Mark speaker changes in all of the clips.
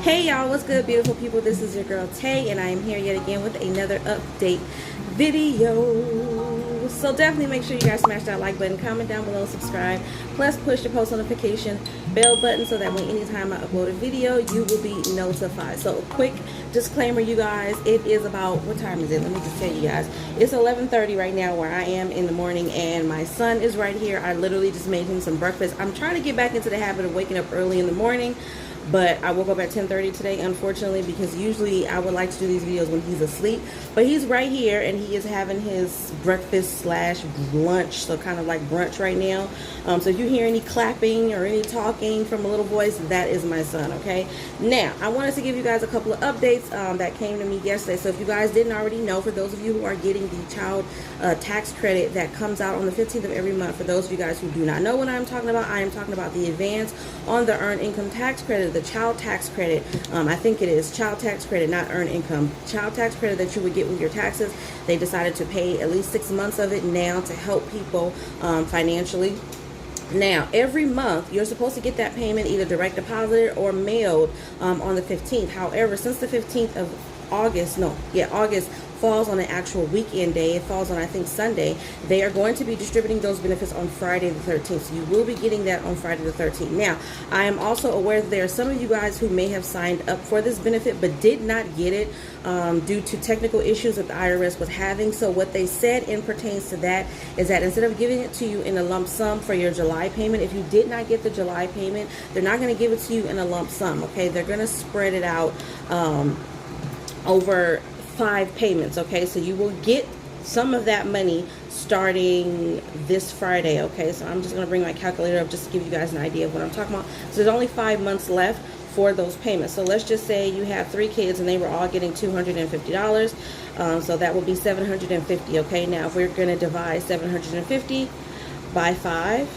Speaker 1: Hey y'all, what's good, beautiful people? This is your girl Tay, and I am here yet again with another update video. So definitely make sure you guys smash that like button, comment down below, subscribe, plus push the post notification bell button so that when anytime I upload a video, you will be notified. So a quick disclaimer, you guys, it is about, what time is it? Let me just tell you guys. It's 11:30 right now where I am in the morning, and my son is right here. I literally just made him some breakfast. I'm trying to get back into the habit of waking up early in the morning, but I woke up at 10:30 today, unfortunately, because usually I would like to do these videos when he's asleep. But he's right here, and he is having his breakfast slash lunch, so kind of like brunch right now. So if you hear any clapping or any talking from a little voice, that is my son, okay? Now, I wanted to give you guys a couple of updates that came to me yesterday. So if you guys didn't already know, for those of you who are getting the child tax credit that comes out on the 15th of every month, for those of you guys who do not know what I'm talking about, I am talking about the advance on the earned income tax credit, the child tax credit. I think it is child tax credit, not earned income. Child tax credit that you would get with your taxes. They decided to pay at least 6 months of it now to help people financially. Now, every month, you're supposed to get that payment either direct deposited or mailed on the 15th. However, since the 15th of August falls on an actual weekend day, it falls on, I think, Sunday, they are going to be distributing those benefits on Friday the 13th. So you will be getting that on Friday the 13th. Now, I am also aware that there are some of you guys who may have signed up for this benefit but did not get it due to technical issues that the IRS was having. So what they said in pertains to that is that instead of giving it to you in a lump sum for your July payment, if you did not get the July payment, they're not going to give it to you in a lump sum, okay? They're going to spread it out over 5 payments, okay? So you will get some of that money starting this Friday, okay? So I'm just going to bring my calculator up just to give you guys an idea of what I'm talking about. So there's only 5 months left for those payments. So let's just say you have 3 kids and they were all getting $250. So that will be $750, okay? Now if we're going to divide $750 by 5,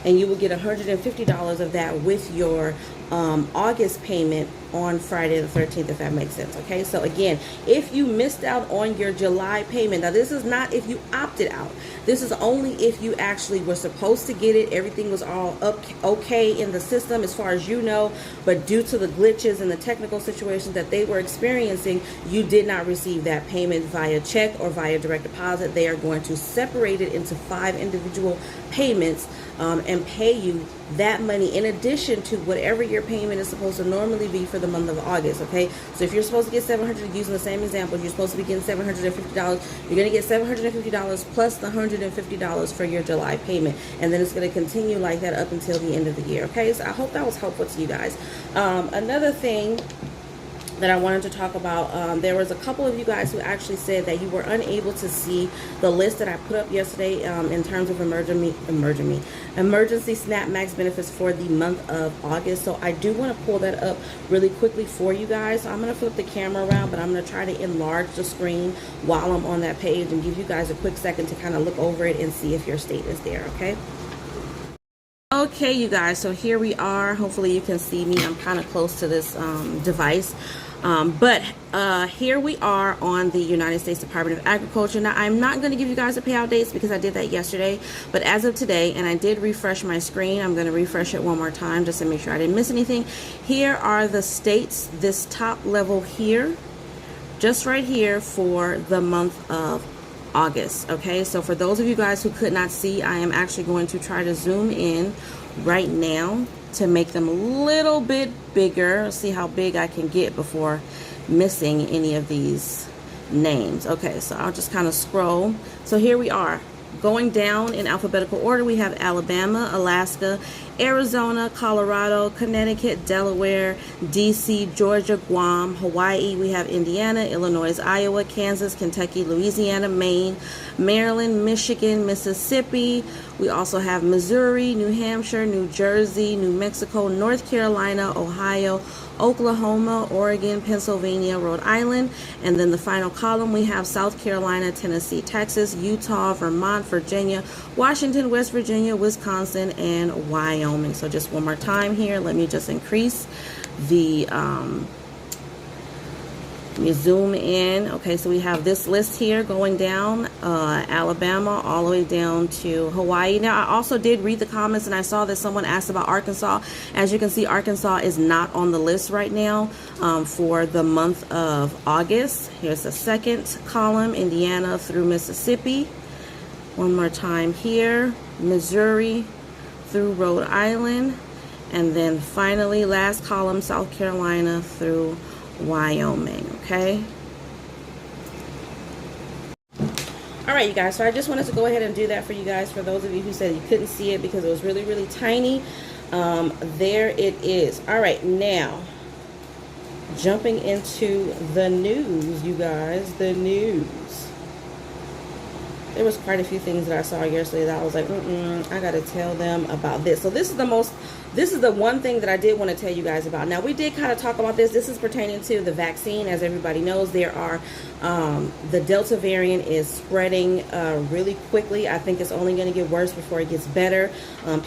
Speaker 1: and you will get $150 of that with your August payment on Friday the 13th, if that makes sense, okay? So again, if you missed out on your July payment, now this is not if you opted out. This is only if you actually were supposed to get it. Everything was all okay in the system as far as you know, but due to the glitches and the technical situations that they were experiencing, you did not receive that payment via check or via direct deposit. They are going to separate it into 5 individual payments and pay you that money in addition to whatever your payment is supposed to normally be for the month of August, okay? So if you're supposed to get $700, using the same example, if you're supposed to be getting $750, you're going to get $750 plus the $150 for your July payment, and then it's going to continue like that up until the end of the year, okay? So I hope that was helpful to you guys. Another thing that I wanted to talk about, there was a couple of you guys who actually said that you were unable to see the list that I put up yesterday in terms of emergency SNAP Max benefits for the month of August. So I do want to pull that up really quickly for you guys. So I'm going to flip the camera around, but I'm going to try to enlarge the screen while I'm on that page and give you guys a quick second to kind of look over it and see if your state is there, okay? Okay, you guys, so here we are. Hopefully you can see me. I'm kind of close to this device. But here we are on the United States Department of Agriculture. Now, I'm not going to give you guys the payout dates because I did that yesterday. But as of today, and I did refresh my screen, I'm going to refresh it one more time just to make sure I didn't miss anything. Here are the states, this top level here, just right here for the month of August, okay? So for those of you guys who could not see, I am actually going to try to zoom in right now to make them a little bit bigger. See how big I can get before missing any of these names. Okay, so I'll just kind of scroll. So here we are. Going down in alphabetical order, we have Alabama, Alaska, Arizona, Colorado, Connecticut, Delaware, DC, Georgia, Guam, Hawaii. We have Indiana, Illinois, Iowa, Kansas, Kentucky, Louisiana, Maine, Maryland, Michigan, Mississippi. We also have Missouri, New Hampshire, New Jersey, New Mexico, North Carolina, Ohio, Oklahoma, Oregon, Pennsylvania, Rhode Island, and then the final column we have South Carolina, Tennessee, Texas, Utah, Vermont, Virginia, Washington, West Virginia, Wisconsin, and Wyoming. So just one more time here, let me just increase the Let me zoom in. Okay, so we have this list here going down, Alabama all the way down to Hawaii. Now, I also did read the comments, and I saw that someone asked about Arkansas. As you can see, Arkansas is not on the list right now for the month of August. Here's the second column, Indiana through Mississippi. One more time here, Missouri through Rhode Island. And then finally, last column, South Carolina through Wyoming, okay? All right, you guys, so I just wanted to go ahead and do that for you guys. For those of you who said you couldn't see it because it was really, really tiny, there it is. All right, now, jumping into the news, you guys, the news. There was quite a few things that I saw yesterday that I was like, I got to tell them about this. So this is the one thing that I did want to tell you guys about. Now, we did kind of talk about this. This is pertaining to the vaccine. As everybody knows, there are, the Delta variant is spreading really quickly. I think it's only going to get worse before it gets better.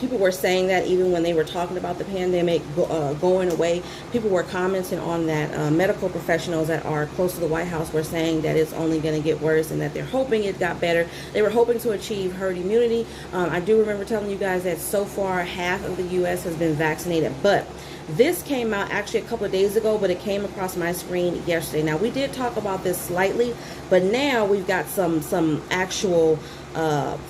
Speaker 1: People were saying that even when they were talking about the pandemic going away. People were commenting on that. Medical professionals that are close to the White House were saying that it's only going to get worse and that they're hoping it got better. They were hoping to achieve herd immunity. I do remember telling you guys that so far half of the U.S. has been vaccinated, but this came out actually a couple of days ago, but it came across my screen yesterday. Now, we did talk about this slightly, but now we've got some actual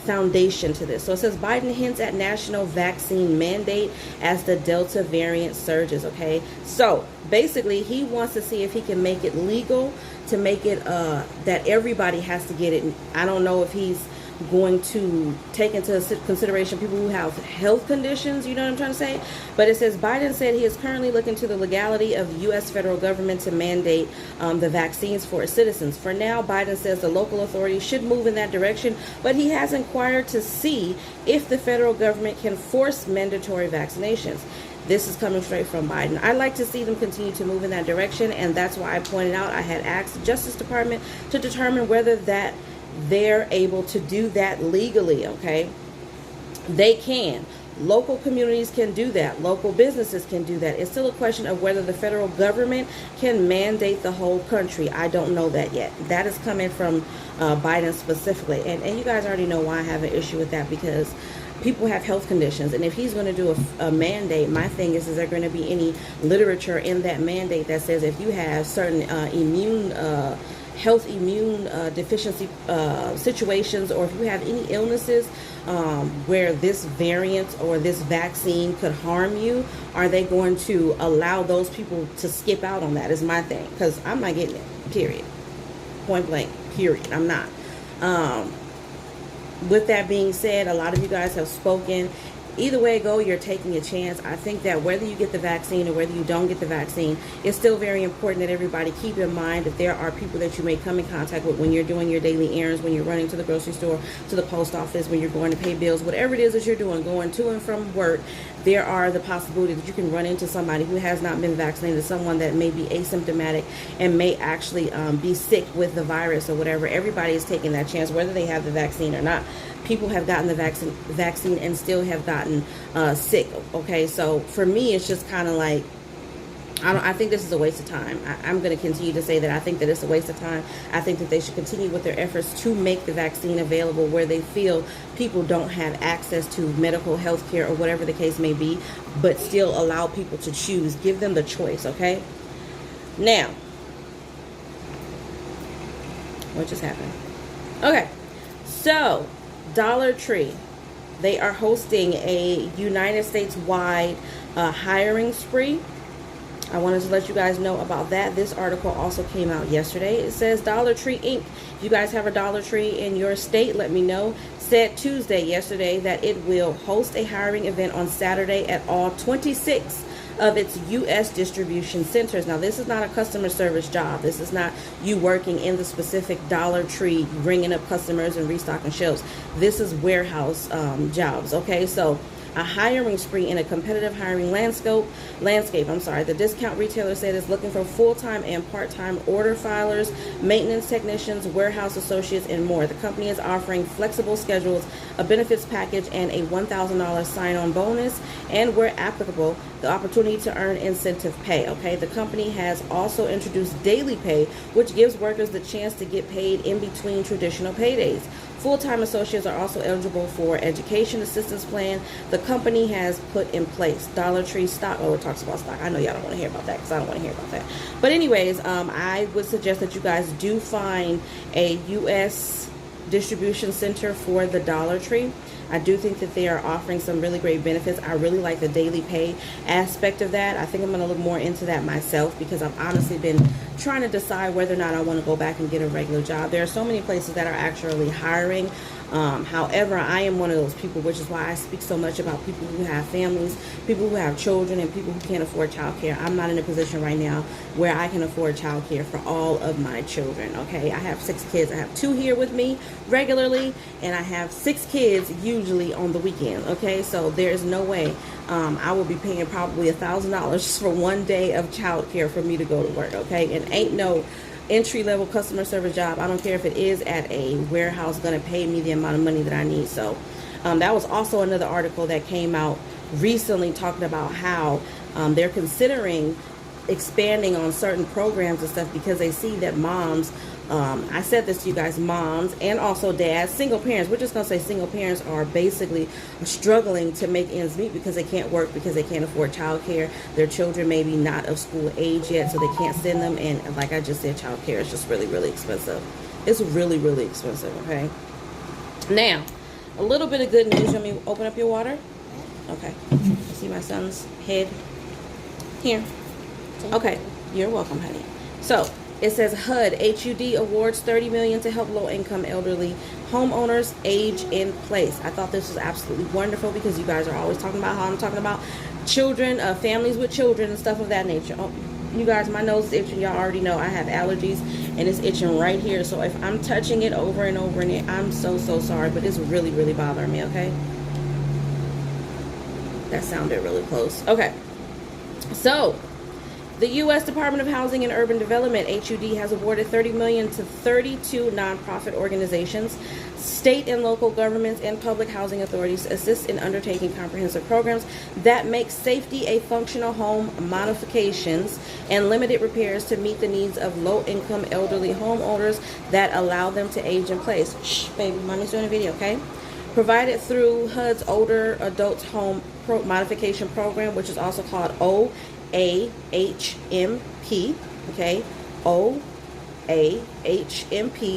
Speaker 1: foundation to this. So it says Biden hints at national vaccine mandate as the Delta variant surges. Okay, so basically he wants to see if he can make it legal, to make it that everybody has to get it. I don't know if he's going to take into consideration people who have health conditions, you know what I'm trying to say? But it says Biden said he is currently looking to the legality of U.S. federal government to mandate the vaccines for its citizens. For now, Biden says the local authorities should move in that direction, but he has inquired to see if the federal government can force mandatory vaccinations. This is coming straight from Biden. I'd like to see them continue to move in that direction, and that's why I pointed out I had asked the Justice Department to determine whether that they're able to do that legally. Okay, they can. Local communities can do that. Local businesses can do that. It's still a question of whether the federal government can mandate the whole country. I don't know that yet. That is coming from Biden specifically, and you guys already know why I have an issue with that, because people have health conditions, and if he's going to do a mandate, my thing is there going to be any literature in that mandate that says if you have certain health immune deficiency situations, or if you have any illnesses where this variant or this vaccine could harm you, are they going to allow those people to skip out on that, is my thing, because I'm not getting it, period, point blank, period. I'm not. With that being said, a lot of you guys have spoken. Either way it go, you're taking a chance. I think that whether you get the vaccine or whether you don't get the vaccine, it's still very important that everybody keep in mind that there are people that you may come in contact with when you're doing your daily errands, when you're running to the grocery store, to the post office, when you're going to pay bills, whatever it is that you're doing, going to and from work. There are the possibility that you can run into somebody who has not been vaccinated, someone that may be asymptomatic and may actually be sick with the virus or whatever. Everybody is taking that chance, whether they have the vaccine or not. People have gotten the vaccine and still have gotten sick. Okay, so for me, it's just kind of like, I think this is a waste of time. I'm going to continue to say that I think that it's a waste of time. I think that they should continue with their efforts to make the vaccine available where they feel people don't have access to medical health care or whatever the case may be, but still allow people to choose. Give them the choice, okay? Now, what just happened? Okay, so Dollar Tree, they are hosting a United States-wide hiring spree. I wanted to let you guys know about that. This article also came out yesterday. It says Dollar Tree Inc. If you guys have a Dollar Tree in your state, let me know. Said yesterday that it will host a hiring event on Saturday at all 26 of its U.S. distribution centers. Now, this is not a customer service job. This is not you working in the specific Dollar Tree, bringing up customers and restocking shelves. This is warehouse jobs, okay? So a hiring spree in a competitive hiring landscape. The discount retailer said it's looking for full-time and part-time order filers, maintenance technicians, warehouse associates, and more. The company is offering flexible schedules, a benefits package, and a $1,000 sign-on bonus, and where applicable, the opportunity to earn incentive pay. Okay, the company has also introduced daily pay, which gives workers the chance to get paid in between traditional paydays. Full-time associates are also eligible for education assistance plan. The company has put in place Dollar Tree stock. Oh, it talks about stock. I know y'all don't want to hear about that because I don't want to hear about that. But anyways, I would suggest that you guys do find a U.S. distribution center for the Dollar Tree. I do think that they are offering some really great benefits. I really like the daily pay aspect of that. I think I'm going to look more into that myself because I've honestly been trying to decide whether or not I want to go back and get a regular job. There are so many places that are actually hiring. However, I am one of those people, which is why I speak so much about people who have families, people who have children, and people who can't afford childcare. I'm not in a position right now where I can afford childcare for all of my children, okay? I have 6 kids. I have 2 here with me regularly, and I have 6 kids usually on the weekend, okay? So there is no way I will be paying probably $1,000 for one day of childcare for me to go to work, okay? And ain't no entry-level customer service job, I don't care if it is at a warehouse, gonna pay me the amount of money that I need. So that was also another article that came out recently talking about how they're considering expanding on certain programs and stuff because they see that moms, I said this to you guys, moms and also dads, single parents, we're just going to say single parents are basically struggling to make ends meet because they can't work, because they can't afford childcare. Their children may be not of school age yet, so they can't send them. And like I just said, childcare is just really, really expensive. It's really, really expensive, okay? Now, a little bit of good news. Let me open up your water. Okay. See my son's head here. Okay. You're welcome, honey. So, it says HUD awards $30 million to help low-income elderly homeowners age in place. I thought this was absolutely wonderful because you guys are always talking about how I'm talking about children, families with children and stuff of that nature. Oh, you guys, my nose is itching. Y'all already know I have allergies and it's itching right here. So if I'm touching it over and over again, I'm so sorry, but it's really, really bothering me, okay? That sounded really close. Okay. So, the U.S. Department of Housing and Urban Development, HUD, has awarded $30 million to 32 nonprofit organizations, state and local governments, and public housing authorities to assist in undertaking comprehensive programs that make safety a functional home modifications and limited repairs to meet the needs of low-income elderly homeowners that allow them to age in place. Shh, baby, mommy's doing a video, okay? Provided through HUD's Older Adults Home Modification Program, which is also called OAHMP, okay, OAHMP.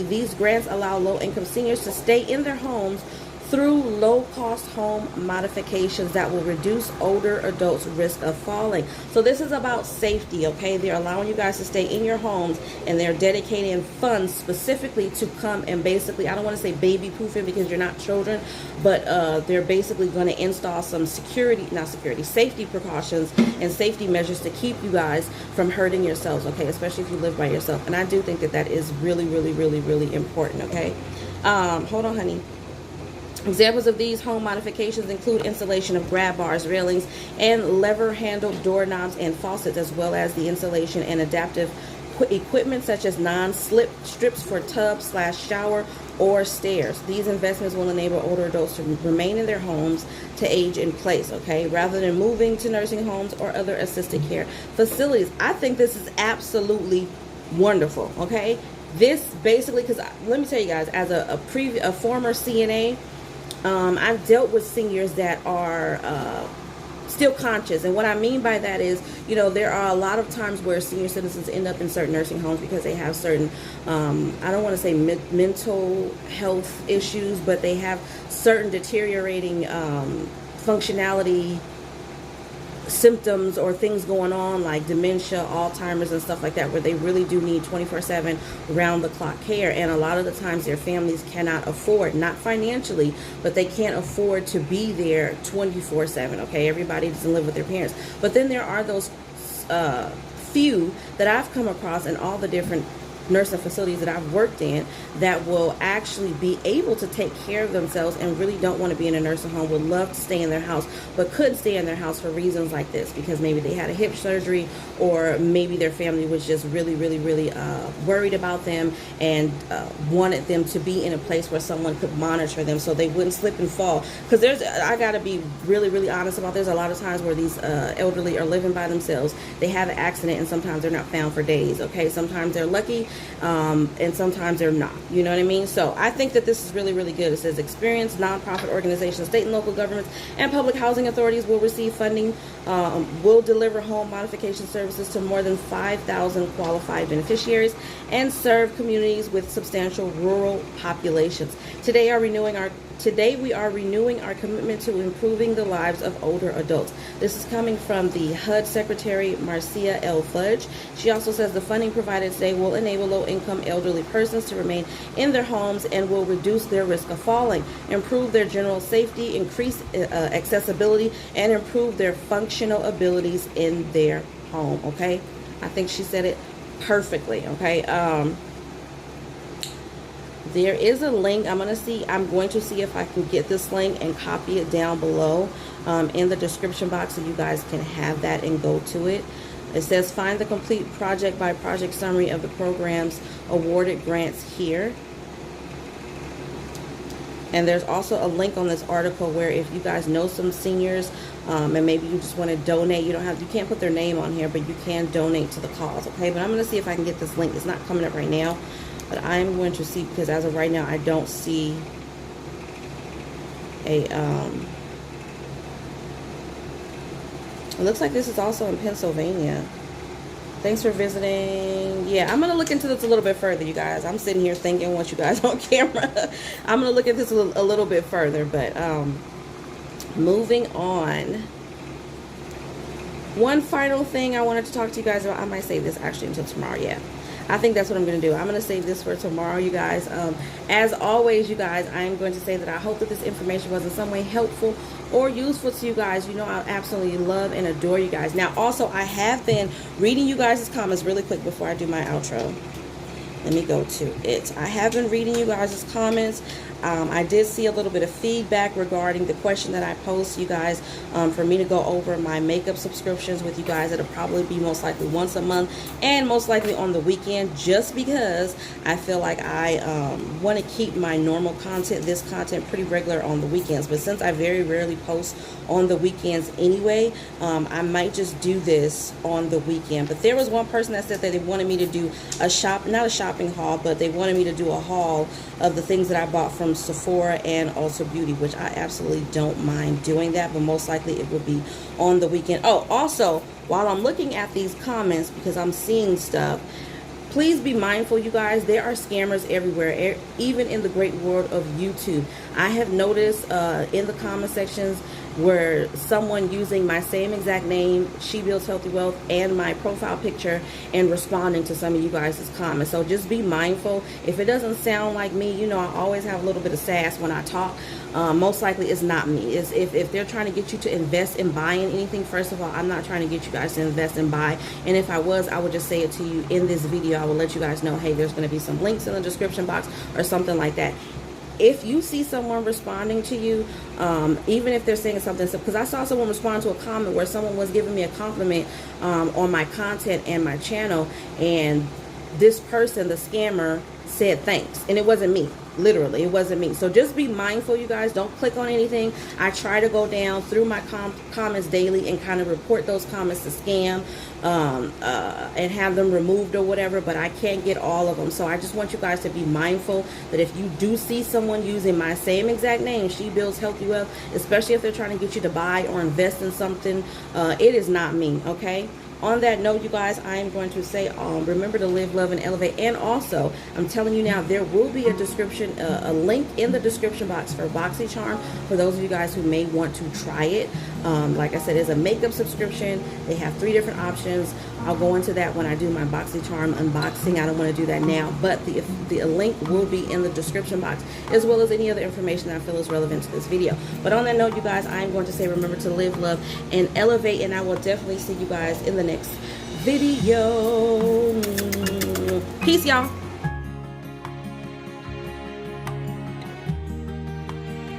Speaker 1: These grants allow low-income seniors to stay in their homes through low-cost home modifications that will reduce older adults' risk of falling. So this is about safety, okay? They're allowing you guys to stay in your homes, and they're dedicating funds specifically to come and basically, I don't want to say baby-proofing because you're not children, but they're basically going to install some safety precautions and safety measures to keep you guys from hurting yourselves, okay? Especially if you live by yourself. And I do think that that is really, really, really, really important, okay? Hold on, honey. Examples of these home modifications include installation of grab bars, railings, and lever-handled doorknobs and faucets, as well as the installation and adaptive equipment such as non-slip strips for tub/shower or stairs. These investments will enable older adults to remain in their homes to age in place, okay, rather than moving to nursing homes or other assisted care facilities. I think this is absolutely wonderful, okay? This basically, because let me tell you guys, as a former CNA, I've dealt with seniors that are still conscious. And what I mean by that is, you know, there are a lot of times where senior citizens end up in certain nursing homes because they have certain, I don't want to say mental health issues, but they have certain deteriorating functionality symptoms or things going on like dementia, Alzheimer's, and stuff like that, where they really do need 24/7 round-the-clock care. And a lot of the times their families cannot afford, not financially, but they can't afford to be there 24/7, okay? Everybody doesn't live with their parents. But then there are those few that I've come across in all the different nursing facilities that I've worked in that will actually be able to take care of themselves and really don't want to be in a nursing home, would love to stay in their house, but couldn't stay in their house for reasons like this, because maybe they had a hip surgery, or maybe their family was just really worried about them and wanted them to be in a place where someone could monitor them so they wouldn't slip and fall. Because I gotta be really honest about, there's a lot of times where these elderly are living by themselves. They have an accident and sometimes they're not found for days. Okay, sometimes they're lucky and sometimes they're not, you know what I mean? So I think that this is really good. It says experienced nonprofit organizations, state and local governments, and public housing authorities will receive funding, will deliver home modification services to more than 5,000 qualified beneficiaries, and serve communities with substantial rural populations. Today we are renewing our commitment to improving the lives of older adults. This is coming from the HUD Secretary, Marcia L. Fudge. She also says the funding provided today will enable low-income elderly persons to remain in their homes and will reduce their risk of falling, improve their general safety, increase accessibility, and improve their functional abilities in their home. Okay, I think she said it perfectly. Okay. There is a link. I'm going to see if I can get this link and copy it down below in the description box so you guys can have that and go to it. It says find the complete project by project summary of the programs awarded grants here. And there's also a link on this article where if you guys know some seniors and maybe you just want to donate, you can't put their name on here, but you can donate to the cause. Okay, but I'm going to see if I can get this link. It's not coming up right now, but I'm going to see, because as of right now I don't see a it looks like this is also in Pennsylvania. Thanks for visiting. Yeah, I'm going to look into this a little bit further, you guys. I'm sitting here thinking once you guys on camera. I'm going to look at this a little bit further, but moving on. One final thing I wanted to talk to you guys about. I might save this actually until tomorrow. Yeah, I think that's what I'm going to do. I'm going to save this for tomorrow, you guys. As always, you guys, I am going to say that I hope that this information was in some way helpful or useful to you guys. You know, I absolutely love and adore you guys. Now, also, I have been reading you guys' comments really quick before I do my outro. Let me go to it. I have been reading you guys' comments. I did see a little bit of feedback regarding the question that I posed to you guys for me to go over my makeup subscriptions with you guys. It'll probably be most likely once a month and most likely on the weekend, just because I feel like I want to keep my normal content, this content, pretty regular on the weekends. But since I very rarely post on the weekends anyway, I might just do this on the weekend. But there was one person that said that they wanted me to do not a shopping haul, but they wanted me to do a haul of the things that I bought from Sephora and Ulta Beauty, which I absolutely don't mind doing that, but most likely it will be on the weekend. Oh, also, while I'm looking at these comments, because I'm seeing stuff, please be mindful, you guys. There are scammers everywhere, even in the great world of YouTube. I have noticed in the comment sections where someone using my same exact name, She Builds Healthy Wealth, and my profile picture, and responding to some of you guys' comments. So just be mindful. If it doesn't sound like me, you know, I always have a little bit of sass when I talk. Most likely it's not me. It's if they're trying to get you to invest in buying anything, first of all, I'm not trying to get you guys to invest and buy. And if I was, I would just say it to you in this video. I will let you guys know, hey, there's going to be some links in the description box or something like that. If you see someone responding to you, even if they're saying something, because I saw someone respond to a comment where someone was giving me a compliment on my content and my channel, and this person, the scammer, said thanks, and it wasn't me. Literally, it wasn't me. So just be mindful, you guys. Don't click on anything. I try to go down through my comments daily and kind of report those comments to scam and have them removed or whatever, but I can't get all of them. So I just want you guys to be mindful that if you do see someone using my same exact name, She Builds Healthy Wealth, especially if they're trying to get you to buy or invest in something, it is not me, okay? On that note, you guys, I am going to say, remember to live, love, and elevate. And also, I'm telling you now, there will be a description, a link in the description box for BoxyCharm for those of you guys who may want to try it. Like I said, it's a makeup subscription. They have 3 different options. I'll go into that when I do my BoxyCharm unboxing. I don't want to do that now, but the link will be in the description box, as well as any other information that I feel is relevant to this video. But on that note, you guys, I am going to say, remember to live, love, and elevate, and I will definitely see you guys in the next video. Peace, y'all.